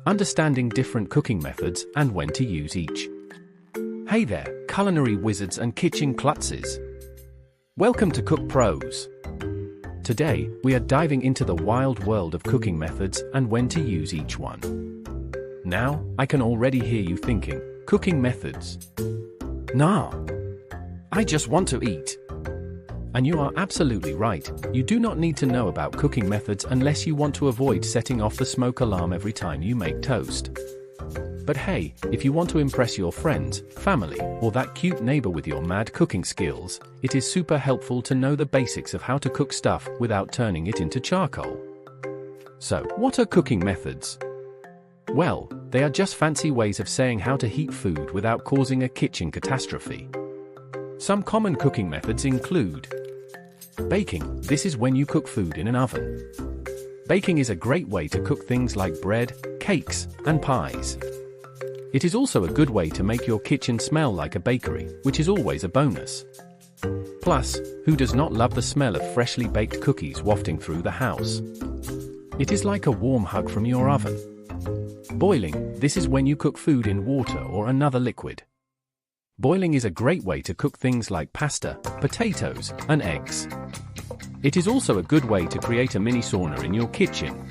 understanding different cooking methods and when to use each. Hey there, culinary wizards and kitchen klutzes. Welcome to Cook Pros. Today, we are diving into the wild world of cooking methods and when to use each one. Now, I can already hear you thinking, cooking methods? Nah, I just want to eat. And you are absolutely right, you do not need to know about cooking methods unless you want to avoid setting off the smoke alarm every time you make toast. But hey, if you want to impress your friends, family, or that cute neighbor with your mad cooking skills, it is super helpful to know the basics of how to cook stuff without turning it into charcoal. So, what are cooking methods? Well, they are just fancy ways of saying how to heat food without causing a kitchen catastrophe. Some common cooking methods include baking. This is when you cook food in an oven. Baking is a great way to cook things like bread, cakes, and pies. It is also a good way to make your kitchen smell like a bakery, which is always a bonus. Plus, who does not love the smell of freshly baked cookies wafting through the house? It is like a warm hug from your oven. Boiling. This is when you cook food in water or another liquid. Boiling is a great way to cook things like pasta, potatoes, and eggs. It is also a good way to create a mini sauna in your kitchen.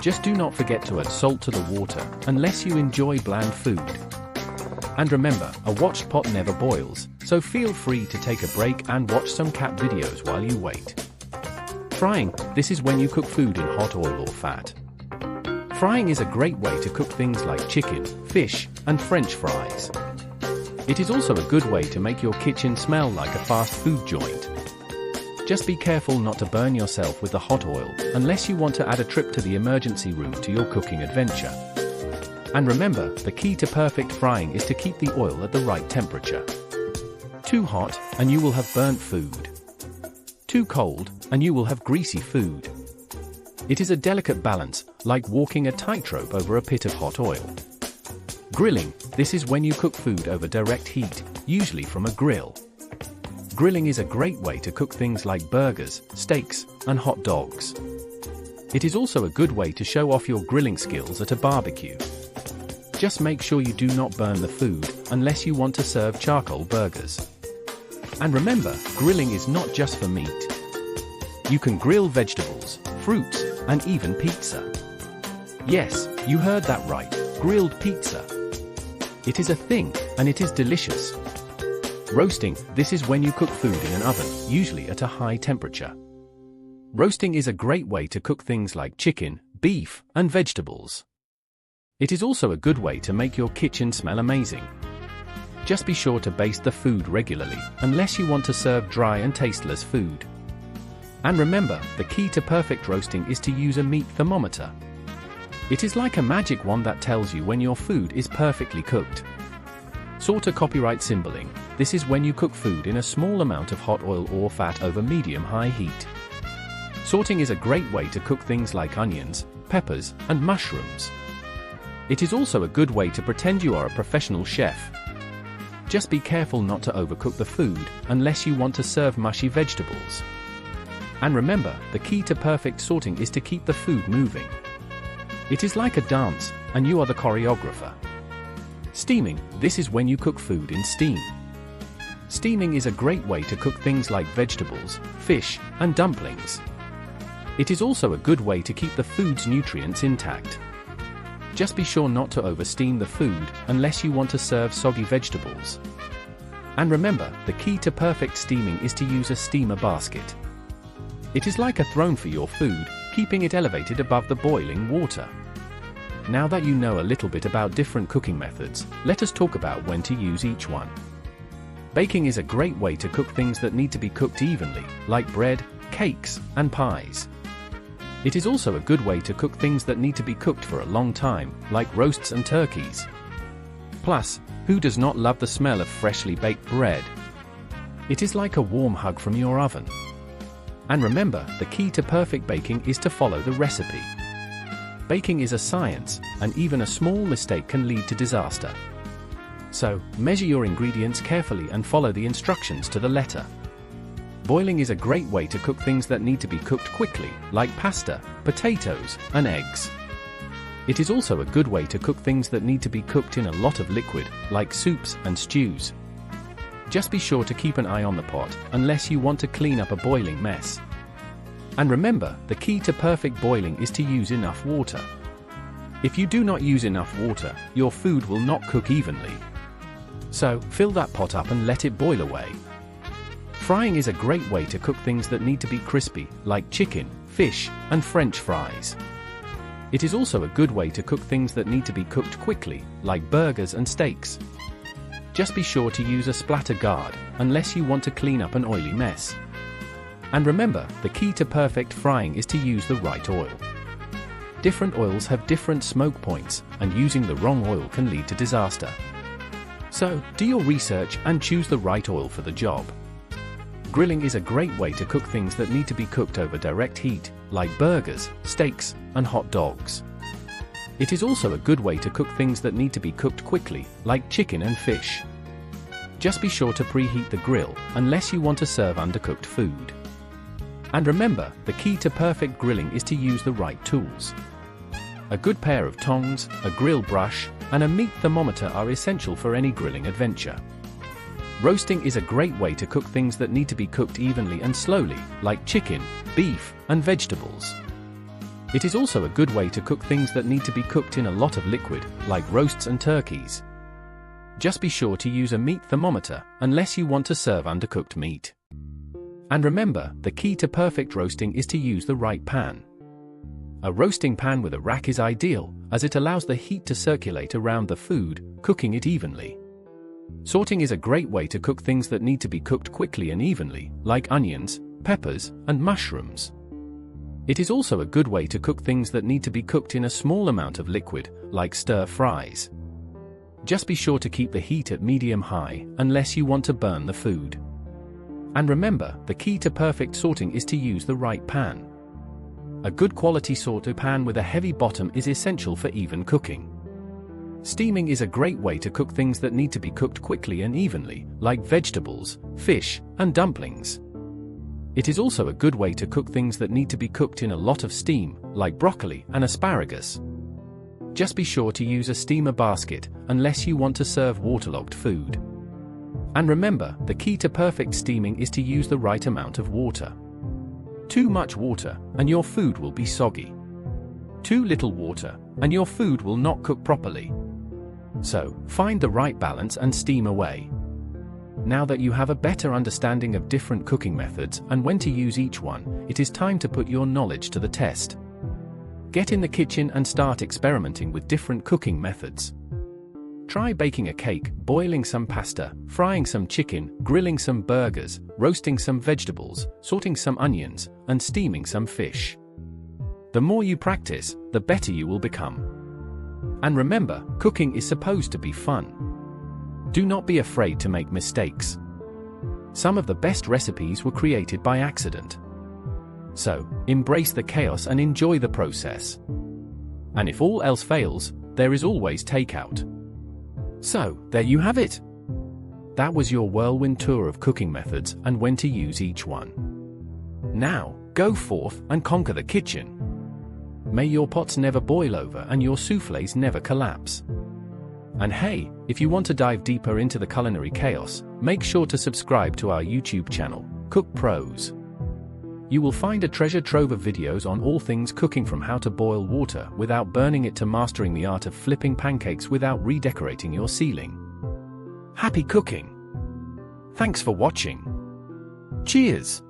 Just do not forget to add salt to the water, unless you enjoy bland food. And remember, a watched pot never boils, so feel free to take a break and watch some cat videos while you wait. Frying. This is when you cook food in hot oil or fat. Frying is a great way to cook things like chicken, fish, and French fries. It is also a good way to make your kitchen smell like a fast food joint. Just be careful not to burn yourself with the hot oil, unless you want to add a trip to the emergency room to your cooking adventure. And remember, the key to perfect frying is to keep the oil at the right temperature. Too hot, and you will have burnt food. Too cold, and you will have greasy food. It is a delicate balance, like walking a tightrope over a pit of hot oil. Grilling. This is when you cook food over direct heat, usually from a grill. Grilling is a great way to cook things like burgers, steaks, and hot dogs. It is also a good way to show off your grilling skills at a barbecue. Just make sure you do not burn the food, unless you want to serve charcoal burgers. And remember, grilling is not just for meat. You can grill vegetables, fruits, and even pizza. Yes, you heard that right, grilled pizza. It is a thing, and it is delicious. Roasting. This is when you cook food in an oven, usually at a high temperature. Roasting is a great way to cook things like chicken, beef, and vegetables. It is also a good way to make your kitchen smell amazing. Just be sure to baste the food regularly, unless you want to serve dry and tasteless food. And remember, the key to perfect roasting is to use a meat thermometer. It is like a magic wand that tells you when your food is perfectly cooked. Sauté copyright symboling. This is when you cook food in a small amount of hot oil or fat over medium-high heat. Sautéing is a great way to cook things like onions, peppers, and mushrooms. It is also a good way to pretend you are a professional chef. Just be careful not to overcook the food, unless you want to serve mushy vegetables. And remember, the key to perfect sautéing is to keep the food moving. It is like a dance, and you are the choreographer. Steaming. This is when you cook food in steam. Steaming is a great way to cook things like vegetables, fish, and dumplings. It is also a good way to keep the food's nutrients intact. Just be sure not to oversteam the food, unless you want to serve soggy vegetables. And remember, the key to perfect steaming is to use a steamer basket. It is like a throne for your food, keeping it elevated above the boiling water. Now that you know a little bit about different cooking methods, let us talk about when to use each one. Baking is a great way to cook things that need to be cooked evenly, like bread, cakes, and pies. It is also a good way to cook things that need to be cooked for a long time, like roasts and turkeys. Plus, who does not love the smell of freshly baked bread? It is like a warm hug from your oven. And remember, the key to perfect baking is to follow the recipe. Baking is a science, and even a small mistake can lead to disaster. So, measure your ingredients carefully and follow the instructions to the letter. Boiling is a great way to cook things that need to be cooked quickly, like pasta, potatoes, and eggs. It is also a good way to cook things that need to be cooked in a lot of liquid, like soups and stews. Just be sure to keep an eye on the pot, unless you want to clean up a boiling mess. And remember, the key to perfect boiling is to use enough water. If you do not use enough water, your food will not cook evenly. So, fill that pot up and let it boil away. Frying is a great way to cook things that need to be crispy, like chicken, fish, and French fries. It is also a good way to cook things that need to be cooked quickly, like burgers and steaks. Just be sure to use a splatter guard, unless you want to clean up an oily mess. And remember, the key to perfect frying is to use the right oil. Different oils have different smoke points, and using the wrong oil can lead to disaster. So, do your research and choose the right oil for the job. Grilling is a great way to cook things that need to be cooked over direct heat, like burgers, steaks, and hot dogs. It is also a good way to cook things that need to be cooked quickly, like chicken and fish. Just be sure to preheat the grill, unless you want to serve undercooked food. And remember, the key to perfect grilling is to use the right tools. A good pair of tongs, a grill brush, and a meat thermometer are essential for any grilling adventure. Roasting is a great way to cook things that need to be cooked evenly and slowly, like chicken, beef, and vegetables. It is also a good way to cook things that need to be cooked in a lot of liquid, like roasts and turkeys. Just be sure to use a meat thermometer, unless you want to serve undercooked meat. And remember, the key to perfect roasting is to use the right pan. A roasting pan with a rack is ideal, as it allows the heat to circulate around the food, cooking it evenly. Sautéing is a great way to cook things that need to be cooked quickly and evenly, like onions, peppers, and mushrooms. It is also a good way to cook things that need to be cooked in a small amount of liquid, like stir fries. Just be sure to keep the heat at medium-high, unless you want to burn the food. And remember, the key to perfect sautéing is to use the right pan. A good quality sauté pan with a heavy bottom is essential for even cooking. Steaming is a great way to cook things that need to be cooked quickly and evenly, like vegetables, fish, and dumplings. It is also a good way to cook things that need to be cooked in a lot of steam, like broccoli and asparagus. Just be sure to use a steamer basket, unless you want to serve waterlogged food. And remember, the key to perfect steaming is to use the right amount of water. Too much water, and your food will be soggy. Too little water, and your food will not cook properly. So, find the right balance and steam away. Now that you have a better understanding of different cooking methods and when to use each one, it is time to put your knowledge to the test. Get in the kitchen and start experimenting with different cooking methods. Try baking a cake, boiling some pasta, frying some chicken, grilling some burgers, roasting some vegetables, sautéing some onions, and steaming some fish. The more you practice, the better you will become. And remember, cooking is supposed to be fun. Do not be afraid to make mistakes. Some of the best recipes were created by accident. So, embrace the chaos and enjoy the process. And if all else fails, there is always takeout. So, there you have it. That was your whirlwind tour of cooking methods and when to use each one. Now, go forth and conquer the kitchen. May your pots never boil over and your soufflés never collapse. And hey, if you want to dive deeper into the culinary chaos, make sure to subscribe to our YouTube channel, Cook Pros. You will find a treasure trove of videos on all things cooking, from how to boil water without burning it to mastering the art of flipping pancakes without redecorating your ceiling. Happy cooking! Thanks for watching. Cheers!